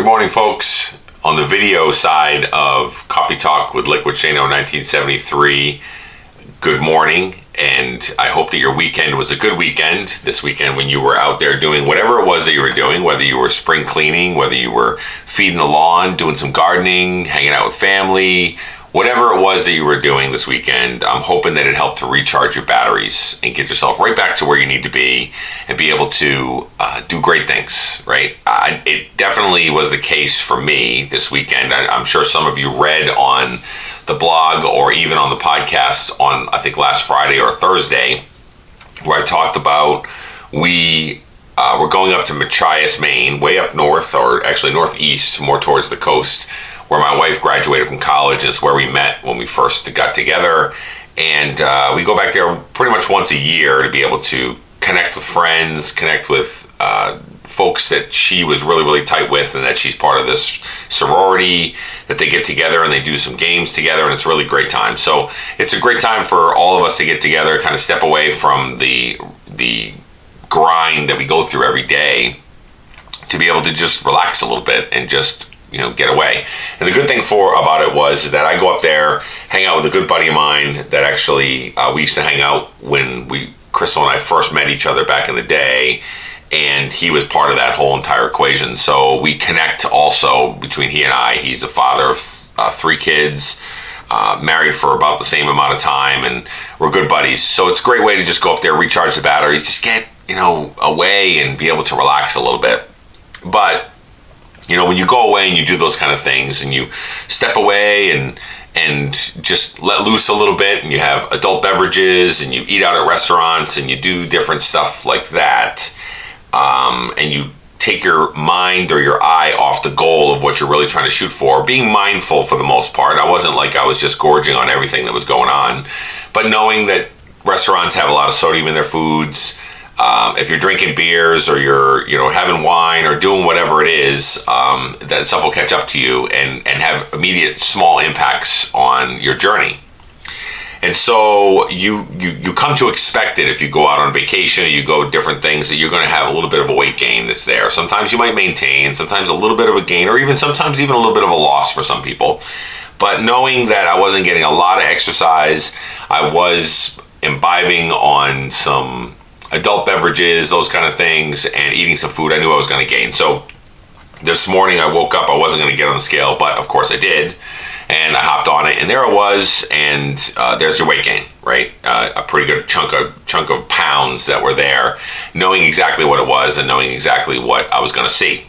Good morning, folks. On the video side of Coffee Talk with Liquidshano 1973, good morning, and I hope that your weekend was a good weekend this weekend when you were out there doing whatever it was that you were doing, whether you were spring cleaning, whether you were feeding the lawn, doing some gardening, hanging out with family, whatever it was that you were doing this weekend. I'm hoping that it helped to recharge your batteries and get yourself right back to where you need to be and be able to do great things, right? It definitely was the case for me this weekend. I'm sure some of you read on the blog or even on the podcast on, I think, last Friday or Thursday, where I talked about we're going up to Machias, Maine, way up north, or actually northeast, more towards the coast, where my wife graduated from college. It's where we met when we first got together. And we go back there pretty much once a year to be able to connect with friends, connect with folks that she was really, really tight with, and that she's part of this sorority, that they get together and they do some games together, and it's a really great time. So it's a great time for all of us to get together, kind of step away from the grind that we go through every day, to be able to just relax a little bit and just get away. And the good thing about it was that I go up there, hang out with a good buddy of mine that actually we used to hang out when Crystal and I first met each other back in the day, and he was part of that whole entire equation. So we connect also between he and I. He's the father of 3 kids, married for about the same amount of time, and we're good buddies. So it's a great way to just go up there, recharge the batteries, just get away and be able to relax a little bit. But when you go away and you do those kind of things and you step away and just let loose a little bit, and you have adult beverages and you eat out at restaurants and you do different stuff like that, and you take your mind or your eye off the goal of what you're really trying to shoot for, being mindful for the most part. I wasn't like I was just gorging on everything that was going on, but knowing that restaurants have a lot of sodium in their foods. If you're drinking beers or you're having wine or doing whatever it is, that stuff will catch up to you and have immediate small impacts on your journey. And so you come to expect it if you go out on vacation or you go different things, that you're going to have a little bit of a weight gain that's there. Sometimes you might maintain, sometimes a little bit of a gain, or sometimes even a little bit of a loss for some people. But knowing that I wasn't getting a lot of exercise, I was imbibing on some adult beverages, those kind of things, and eating some food, I knew I was going to gain. So this morning I woke up, I wasn't going to get on the scale, but of course I did, and I hopped on it, and there I was, and there's your weight gain, right? A pretty good chunk of pounds that were there, knowing exactly what it was and knowing exactly what I was going to see.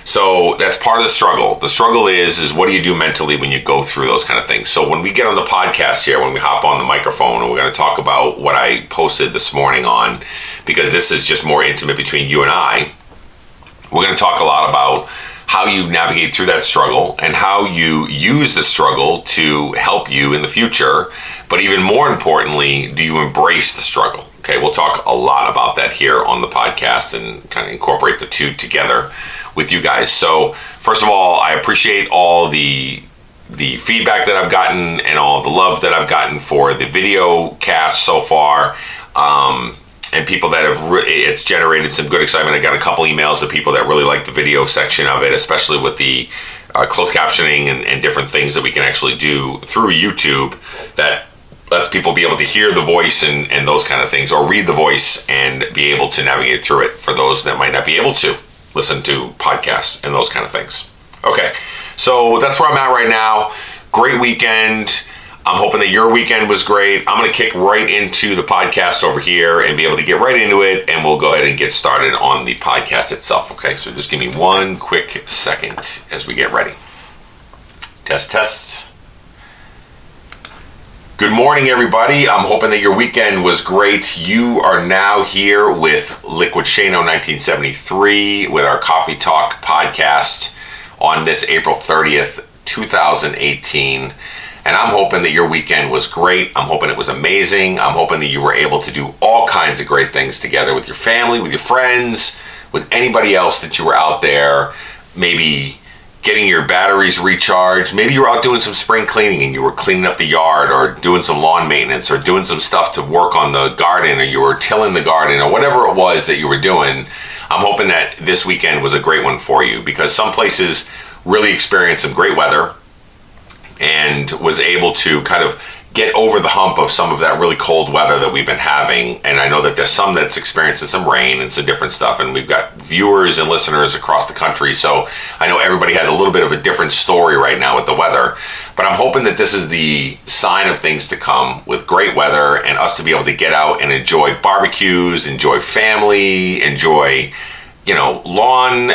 So that's part of the struggle. The struggle is what do you do mentally when you go through those kind of things? So when we get on the podcast here, when we hop on the microphone, and we're going to talk about what I posted this morning on, because this is just more intimate between you and I, we're going to talk a lot about how you navigate through that struggle and how you use the struggle to help you in the future. But even more importantly, do you embrace the struggle? Okay, we'll talk a lot about that here on the podcast and kind of incorporate the two together with you guys. So first of all, I appreciate all the feedback that I've gotten and all the love that I've gotten for the video cast so far, and people that have it's generated some good excitement. I got a couple emails of people that really like the video section of it, especially with the closed captioning and different things that we can actually do through YouTube that lets people be able to hear the voice and those kind of things, or read the voice and be able to navigate through it for those that might not be able to listen to podcasts and those kind of things. Okay, so that's where I'm at right now. Great weekend. I'm hoping that your weekend was great. I'm going to kick right into the podcast over here and be able to get right into it, and we'll go ahead and get started on the podcast itself. Okay, so just give me one quick second as we get ready. Test. Good morning, everybody. I'm hoping that your weekend was great. You are now here with Liquidshano 1973 with our Coffee Talk podcast on this April 30th, 2018. And I'm hoping that your weekend was great. I'm hoping it was amazing. I'm hoping that you were able to do all kinds of great things together with your family, with your friends, with anybody else that you were out there, maybe getting your batteries recharged. Maybe you were out doing some spring cleaning and you were cleaning up the yard or doing some lawn maintenance or doing some stuff to work on the garden, or you were tilling the garden or whatever it was that you were doing. I'm hoping that this weekend was a great one for you, because some places really experienced some great weather and was able to kind of get over the hump of some of that really cold weather that we've been having. And I know that there's some that's experiencing some rain and some different stuff, and we've got viewers and listeners across the country, so I know everybody has a little bit of a different story right now with the weather. But I'm hoping that this is the sign of things to come, with great weather and us to be able to get out and enjoy barbecues, enjoy family, enjoy, lawn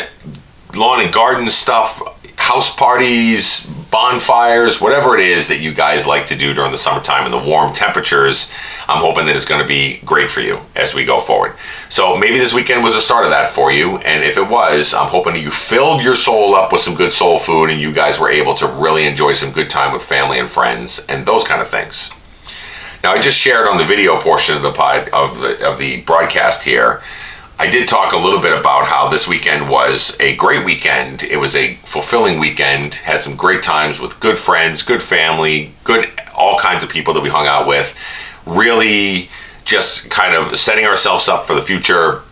and garden stuff, house parties, bonfires, whatever it is that you guys like to do during the summertime and the warm temperatures. I'm hoping that it's going to be great for you as we go forward. So maybe this weekend was the start of that for you, and if it was, I'm hoping that you filled your soul up with some good soul food and you guys were able to really enjoy some good time with family and friends and those kind of things. Now, I just shared on the video portion of the broadcast here, I did talk a little bit about how this weekend was a great weekend. It was a fulfilling weekend. Had some great times with good friends, good family, all kinds of people that we hung out with. Really just kind of setting ourselves up for the future,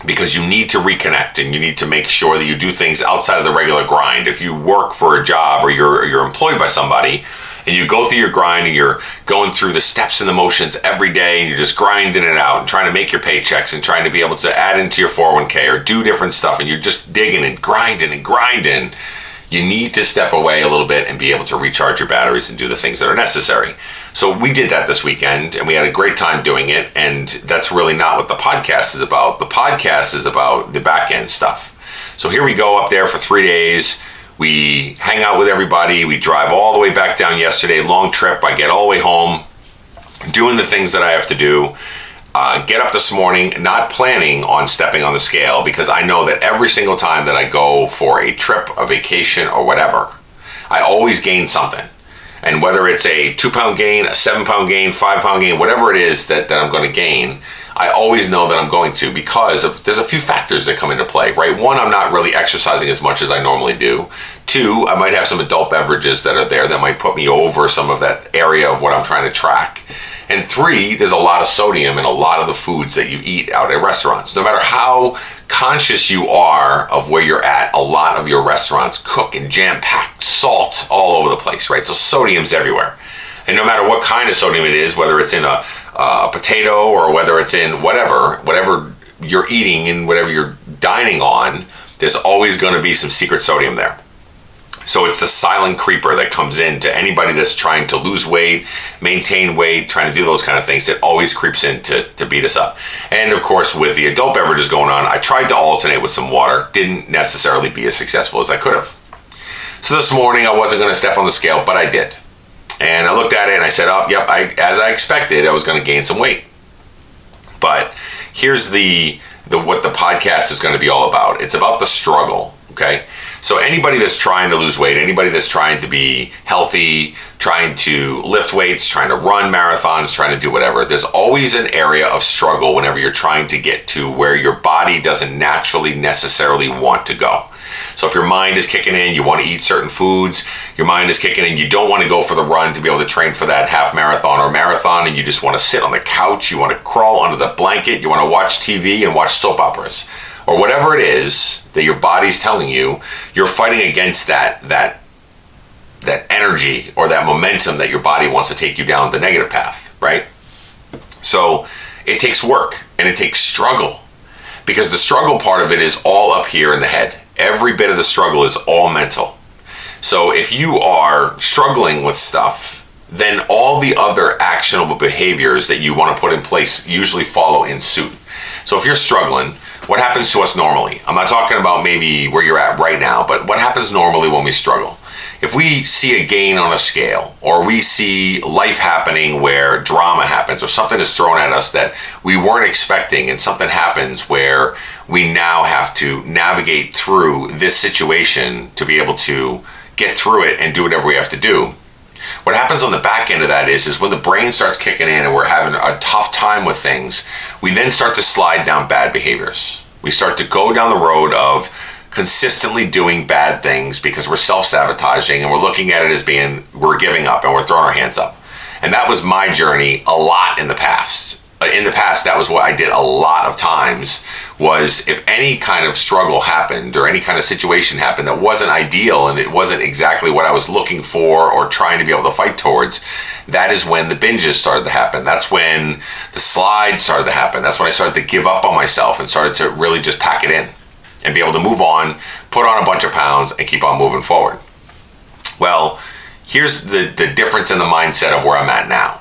because you need to reconnect and you need to make sure that you do things outside of the regular grind. If you work for a job or you're employed by somebody, and you go through your grind and you're going through the steps and the motions every day, and you're just grinding it out and trying to make your paychecks and trying to be able to add into your 401k or do different stuff, and you're just digging and grinding, you need to step away a little bit and be able to recharge your batteries and do the things that are necessary. So we did that this weekend, and we had a great time doing it, and that's really not what the podcast is about. The podcast is about the back end stuff. So here we go up there for 3 days. We hang out with everybody. We drive all the way back down yesterday, long trip. I get all the way home, doing the things that I have to do. Get up this morning, not planning on stepping on the scale, because I know that every single time that I go for a trip, a vacation, or whatever, I always gain something. And whether it's a 2-pound gain, a 7-pound gain, 5-pound gain, whatever it is that I'm going to gain, I always know that I'm going to, because there's a few factors that come into play, right? One, I'm not really exercising as much as I normally do. 2, I might have some adult beverages that are there that might put me over some of that area of what I'm trying to track. And 3, there's a lot of sodium in a lot of the foods that you eat out at restaurants. No matter how conscious you are of where you're at, a lot of your restaurants cook in jam-packed salt all over the place, right? So sodium's everywhere. And no matter what kind of sodium it is, whether it's in a potato or whether it's in whatever you're eating and whatever you're dining on, there's always going to be some secret sodium there. So it's the silent creeper that comes in to anybody that's trying to lose weight, maintain weight, trying to do those kind of things, that always creeps in to beat us up. And of course, with the adult beverages going on, I tried to alternate with some water. Didn't necessarily be as successful as I could have. So this morning, I wasn't going to step on the scale, but I did. And I looked at it and I said, oh, yep, as I expected, I was going to gain some weight. But here's what the podcast is going to be all about. It's about the struggle, okay? So anybody that's trying to lose weight, anybody that's trying to be healthy, trying to lift weights, trying to run marathons, trying to do whatever, there's always an area of struggle whenever you're trying to get to where your body doesn't naturally necessarily want to go. So if your mind is kicking in, you want to eat certain foods, your mind is kicking in, you don't want to go for the run to be able to train for that half marathon or marathon, and you just want to sit on the couch, you want to crawl under the blanket, you want to watch TV and watch soap operas, or whatever it is that your body's telling you, you're fighting against that energy or that momentum that your body wants to take you down the negative path, right? So it takes work and it takes struggle, because the struggle part of it is all up here in the head. Every bit of the struggle is all mental. So if you are struggling with stuff, then all the other actionable behaviors that you want to put in place usually follow in suit. So if you're struggling, what happens to us normally? I'm not talking about maybe where you're at right now, but what happens normally when we struggle? If we see a gain on a scale, or we see life happening where drama happens, or something is thrown at us that we weren't expecting, and something happens where we now have to navigate through this situation to be able to get through it and do whatever we have to do. What happens on the back end of that is when the brain starts kicking in and we're having a tough time with things, we then start to slide down bad behaviors. We start to go down the road of consistently doing bad things because we're self-sabotaging, and we're looking at it as being, we're giving up and we're throwing our hands up. And that was my journey a lot in the past. in the past, that was what I did a lot of times, was if any kind of struggle happened or any kind of situation happened that wasn't ideal and it wasn't exactly what I was looking for or trying to be able to fight towards, that is when the binges started to happen. That's when the slides started to happen. That's when I started to give up on myself and started to really just pack it in and be able to move on, put on a bunch of pounds, and keep on moving forward. Well, here's the difference in the mindset of where I'm at now.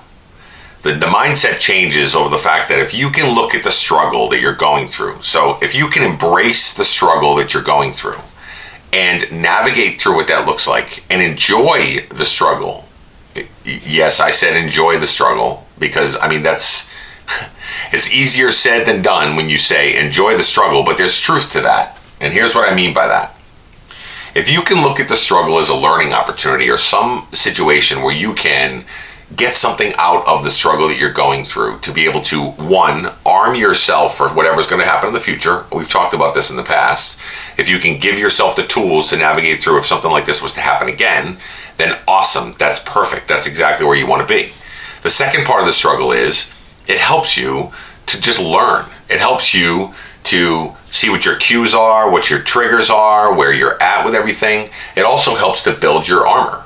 The mindset changes over the fact that if you can look at the struggle that you're going through, so if you can embrace the struggle that you're going through and navigate through what that looks like and enjoy the struggle. Yes, I said enjoy the struggle, because I mean, it's easier said than done when you say enjoy the struggle, but there's truth to that. And here's what I mean by that. If you can look at the struggle as a learning opportunity or some situation where you can get something out of the struggle that you're going through to be able to, one, arm yourself for whatever's going to happen in the future. We've talked about this in the past. If you can give yourself the tools to navigate through if something like this was to happen again, then awesome. That's perfect. That's exactly where you want to be. The second part of the struggle is it helps you to just learn. It helps you to see what your cues are, what your triggers are, where you're at with everything. It also helps to build your armor.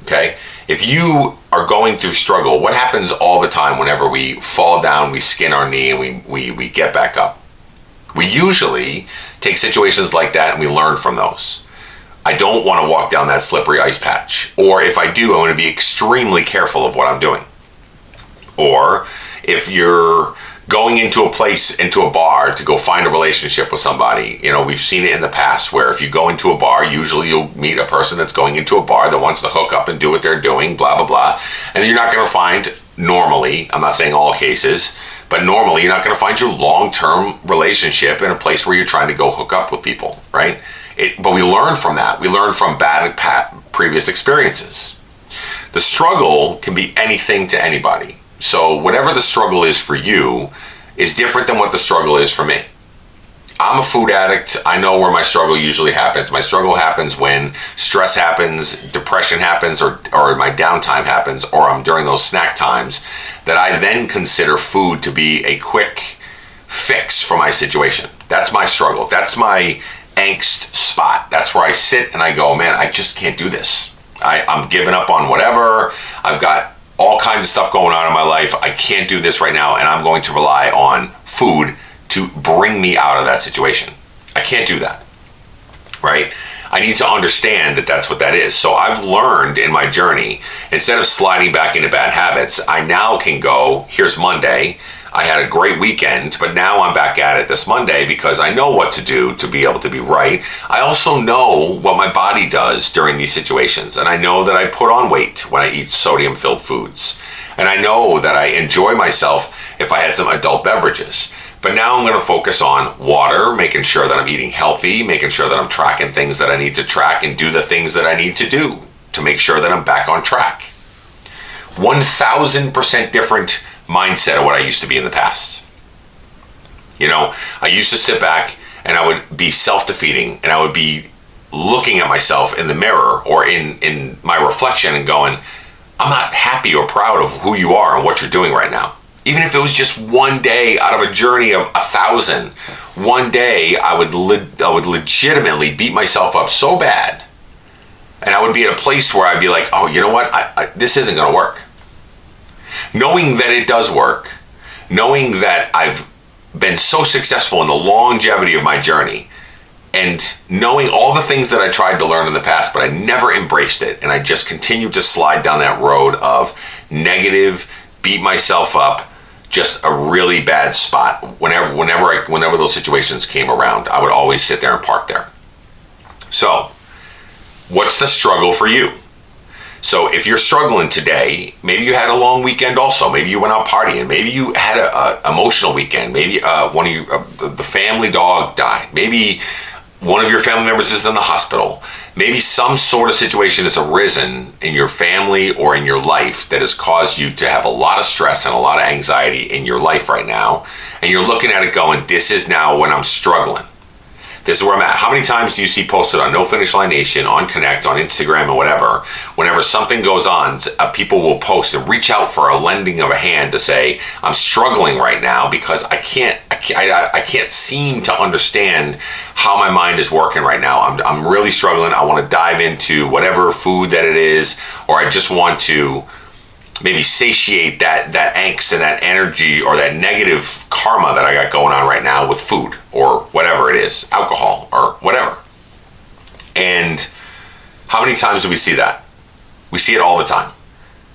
Okay? If you are going through struggle, what happens all the time whenever we fall down, we skin our knee, and we get back up? We usually take situations like that and we learn from those. I don't want to walk down that slippery ice patch. Or if I do, I want to be extremely careful of what I'm doing. Or if you're going into a place, into a bar to go find a relationship with somebody, we've seen it in the past where if you go into a bar, usually you'll meet a person that's going into a bar that wants to hook up and do what they're doing, blah, blah, blah. And you're not going to find normally, I'm not saying all cases, but normally you're not going to find your long-term relationship in a place where you're trying to go hook up with people, right? But we learn from that. We learn from bad previous experiences. The struggle can be anything to anybody. So whatever the struggle is for you is different than what the struggle is for me. I'm a food addict. I know where my struggle usually happens. My struggle happens when stress happens, depression happens, or my downtime happens, or I'm during those snack times that I then consider food to be a quick fix for my situation. That's my struggle. That's my angst spot. That's where I sit and I go, man, I just can't do this. I'm giving up on whatever. I've got all kinds of stuff going on in my life. I can't do this right now, and I'm going to rely on food to bring me out of that situation. I can't do that, right? I need to understand that that's what that is. So I've learned in my journey, instead of sliding back into bad habits, I now can go, here's Monday. I had a great weekend, but now I'm back at it this Monday because I know what to do to be able to be right. I also know what my body does during these situations, and I know that I put on weight when I eat sodium-filled foods. And I know that I enjoy myself if I had some adult beverages. But now I'm going to focus on water, making sure that I'm eating healthy, making sure that I'm tracking things that I need to track and do the things that I need to do to make sure that I'm back on track. 1,000% different mindset of what I used to be in the past. I used to sit back and I would be self-defeating and I would be looking at myself in the mirror or in my reflection and going, I'm not happy or proud of who you are and what you're doing right now. Even if it was just one day out of a journey of 1,000, one day I would legitimately beat myself up so bad, and I would be at a place where I'd be like, oh, you know what? This isn't going to work. Knowing that it does work, knowing that I've been so successful in the longevity of my journey, and knowing all the things that I tried to learn in the past, but I never embraced it, and I just continued to slide down that road of negative, beat myself up, just a really bad spot. Whenever those situations came around, I would always sit there and park there. So, what's the struggle for you? So if you're struggling today, maybe you had a long weekend also. Maybe you went out partying. Maybe you had an emotional weekend. Maybe the family dog died. Maybe one of your family members is in the hospital. Maybe some sort of situation has arisen in your family or in your life that has caused you to have a lot of stress and a lot of anxiety in your life right now. And you're looking at it going, this is now when I'm struggling. This is where I'm at. How many times do you see posted on No Finish Line Nation, on Connect, on Instagram, and whatever, whenever something goes on, people will post and reach out for a lending of a hand to say, I'm struggling right now because I can't seem to understand how my mind is working right now. I'm really struggling. I want to dive into whatever food that it is, or I just want to maybe satiate that angst and that energy or that negative karma that I got going on right now with food or whatever it is, alcohol or whatever. And how many times do we see that? We see it all the time.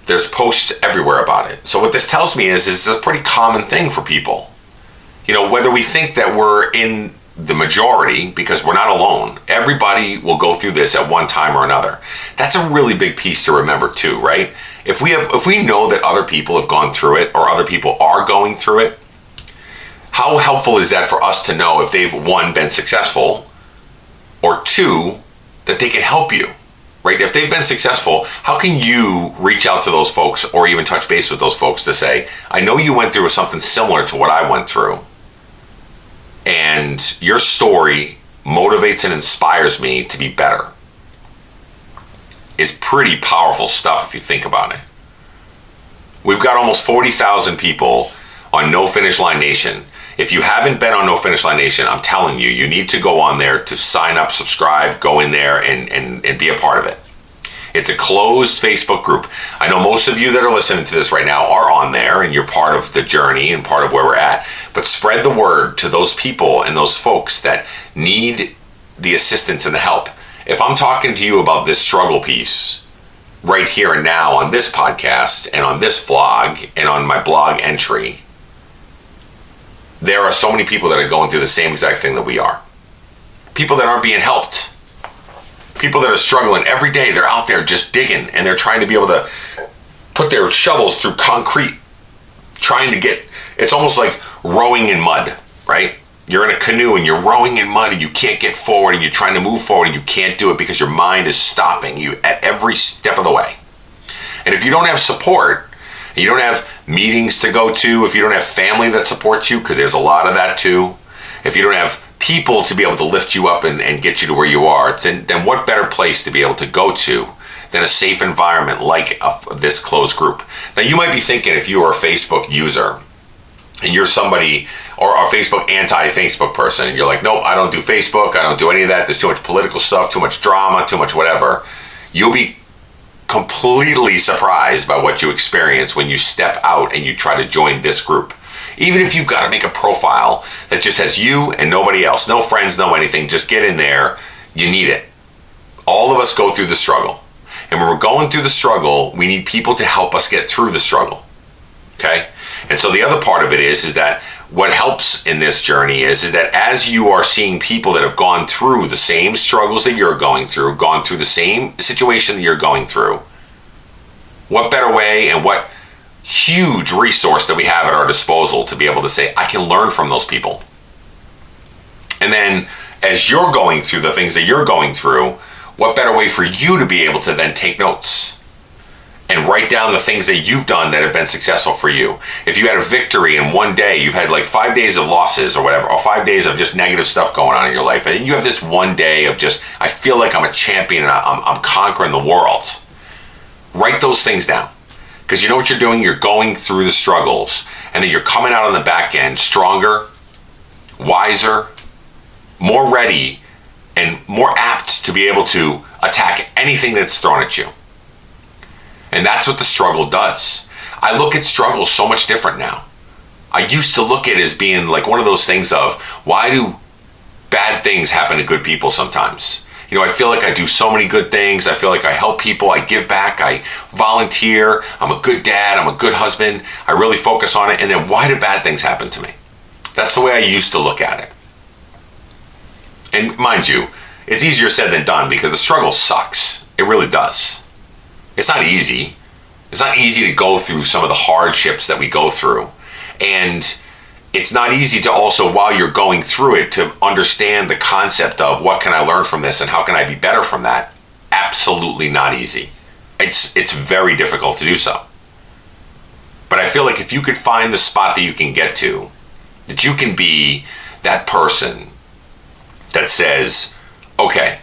There's posts everywhere about it. So what this tells me is it's a pretty common thing for people. You know, whether we think that we're in the majority, because we're not alone, everybody will go through this at one time or another. That's a really big piece to remember too, right? If we know that other people have gone through it or other people are going through it, how helpful is that for us to know if they've, one, been successful, or two, that they can help you, right? If they've been successful, how can you reach out to those folks or even touch base with those folks to say, I know you went through something similar to what I went through, and your story motivates and inspires me to be better. Is pretty powerful stuff if you think about it. We've got almost 40,000 people on No Finish Line Nation. If you haven't been on No Finish Line Nation, I'm telling you, you need to go on there to sign up, subscribe, go in there and be a part of it. It's a closed Facebook group. I know most of you that are listening to this right now are on there and you're part of the journey and part of where we're at. But spread the word to those people and those folks that need the assistance and the help. If I'm talking to you about this struggle piece right here and now on this podcast and on this vlog and on my blog entry, there are so many people that are going through the same exact thing that we are. People that aren't being helped. People that are struggling every day. They're out there just digging and they're trying to be able to put their shovels through concrete, trying to get, it's almost like rowing in mud, right? You're in a canoe and you're rowing in mud and you can't get forward and you're trying to move forward and you can't do it because your mind is stopping you at every step of the way. And if you don't have support, you don't have meetings to go to, if you don't have family that supports you, because there's a lot of that too, if you don't have people to be able to lift you up and get you to where you are, then what better place to be able to go to than a safe environment like this closed group? Now you might be thinking, if you are a Facebook user and you're somebody, or a Facebook anti-Facebook person, and you're like, nope, I don't do Facebook, I don't do any of that, there's too much political stuff, too much drama, too much whatever, you'll be completely surprised by what you experience when you step out and you try to join this group. Even if you've got to make a profile that just has you and nobody else, no friends, no anything, just get in there, you need it. All of us go through the struggle. And when we're going through the struggle, we need people to help us get through the struggle. Okay? And so the other part of it is that what helps in this journey is that as you are seeing people that have gone through the same struggles that you're going through, gone through the same situation that you're going through, what better way and what huge resource that we have at our disposal to be able to say, I can learn from those people. And then as you're going through the things that you're going through, what better way for you to be able to then take notes and write down the things that you've done that have been successful for you. If you had a victory in one day, you've had like 5 days of losses or whatever, or 5 days of just negative stuff going on in your life, and you have this one day of just, I feel like I'm a champion and I'm conquering the world. Write those things down. Because you know what you're doing? You're going through the struggles, and then you're coming out on the back end stronger, wiser, more ready, and more apt to be able to attack anything that's thrown at you. And that's what the struggle does. I look at struggle so much different now. I used to look at it as being like one of those things of, why do bad things happen to good people sometimes? You know, I feel like I do so many good things. I feel like I help people. I give back. I volunteer. I'm a good dad. I'm a good husband. I really focus on it. And then why do bad things happen to me? That's the way I used to look at it. And mind you, it's easier said than done because the struggle sucks. It really does. It's not easy. It's not easy to go through some of the hardships that we go through. And it's not easy to also, while you're going through it, to understand the concept of what can I learn from this and how can I be better from that. Absolutely not easy. It's very difficult to do so. But I feel like if you could find the spot that you can get to, that you can be that person that says, okay,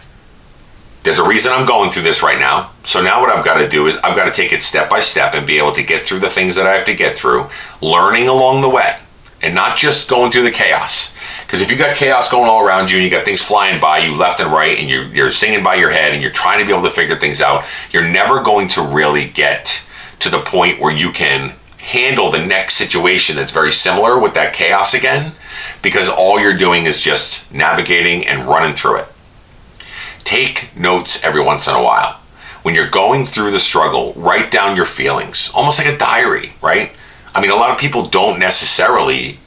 there's a reason I'm going through this right now. So now what I've got to do is I've got to take it step by step and be able to get through the things that I have to get through, learning along the way, and not just going through the chaos. Because if you got chaos going all around you and you got things flying by you left and right and you're singing by your head and you're trying to be able to figure things out, you're never going to really get to the point where you can handle the next situation that's very similar with that chaos again, because all you're doing is just navigating and running through it. Take notes every once in a while. When you're going through the struggle, write down your feelings, almost like a diary, right? I mean, a lot of people don't necessarily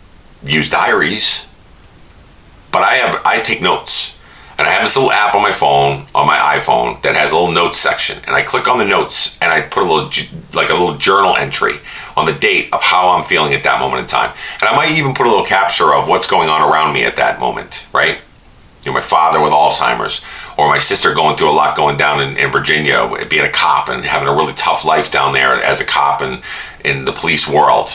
use diaries, but I take notes. And I have this little app on my phone, on my iPhone, that has a little notes section. And I click on the notes and I put a little journal entry on the date of how I'm feeling at that moment in time. And I might even put a little capture of what's going on around me at that moment, right? You know, my father with Alzheimer's, or my sister going through a lot going down in Virginia, being a cop and having a really tough life down there as a cop in the police world,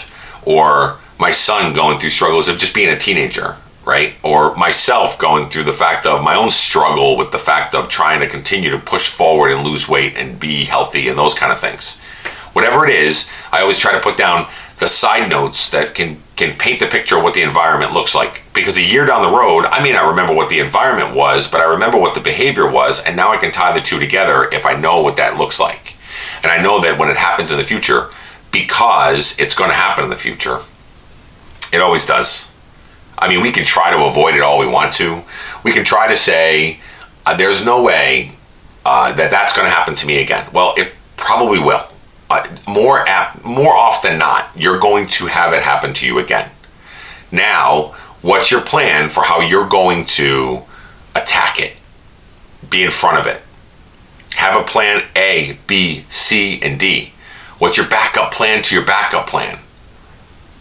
or my son going through struggles of just being a teenager, right? Or myself going through the fact of my own struggle with the fact of trying to continue to push forward and lose weight and be healthy and those kind of things. Whatever it is, I always try to put down the side notes that can paint the picture of what the environment looks like. Because a year down the road, I may not remember what the environment was, but I remember what the behavior was, and now I can tie the two together if I know what that looks like. And I know that when it happens in the future, because it's going to happen in the future, it always does. I mean, we can try to avoid it all we want to. We can try to say, there's no way that's going to happen to me again. Well, it probably will. More often than not, you're going to have it happen to you again. Now, what's your plan for how you're going to attack it? Be in front of it. Have a plan A, B, C, and D. What's your backup plan to your backup plan?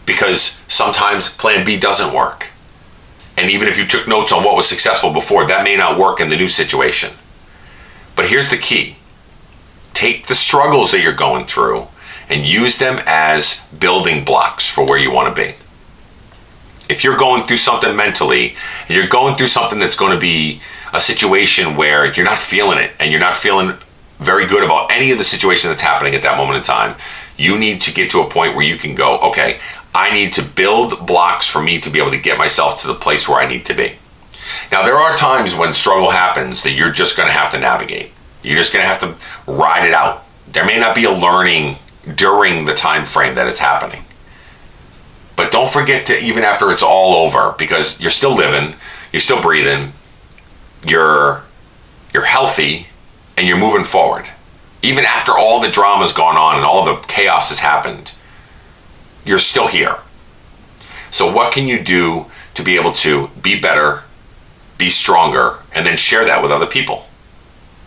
Because sometimes plan B doesn't work. And even if you took notes on what was successful before, that may not work in the new situation. But here's the key. Take the struggles that you're going through and use them as building blocks for where you want to be. If you're going through something mentally, and you're going through something that's going to be a situation where you're not feeling it and you're not feeling very good about any of the situation that's happening at that moment in time, you need to get to a point where you can go, okay, I need to build blocks for me to be able to get myself to the place where I need to be. Now, there are times when struggle happens that you're just going to have to navigate. You're just going to have to ride it out. There may not be a learning during the time frame that it's happening. But don't forget to, even after it's all over, because you're still living, you're still breathing, you're healthy, and you're moving forward. Even after all the drama's gone on and all the chaos has happened, you're still here. So what can you do to be able to be better, be stronger, and then share that with other people?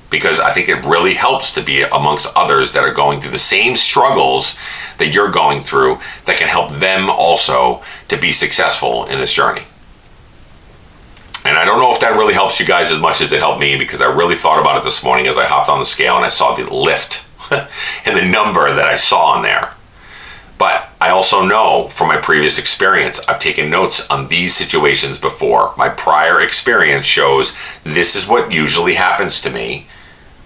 Because I think it really helps to be amongst others that are going through the same struggles that you're going through, that can help them also to be successful in this journey. And I don't know if that really helps you guys as much as it helped me, because I really thought about it this morning as I hopped on the scale and I saw the lift and the number that I saw on there. But I also know from my previous experience, I've taken notes on these situations before. My prior experience shows this is what usually happens to me,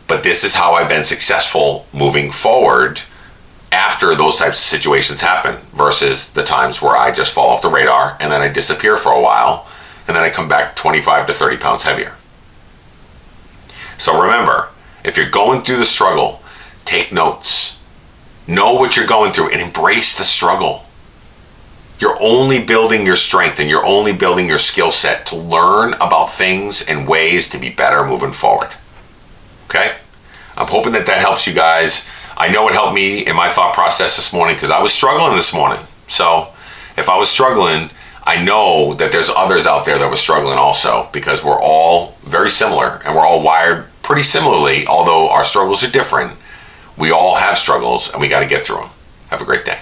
but this is how I've been successful moving forward after those types of situations happen, versus the times where I just fall off the radar and then I disappear for a while and then I come back 25 to 30 pounds heavier. So remember, if you're going through the struggle, take notes. Know what you're going through and embrace the struggle. You're only building your strength and you're only building your skill set to learn about things and ways to be better moving forward. Okay? I'm hoping that helps you guys. I know it helped me in my thought process this morning, because I was struggling this morning. So if I was struggling, I know that there's others out there that were struggling also, because we're all very similar and we're all wired pretty similarly, although our struggles are different. We all have struggles and we got to get through them. Have a great day.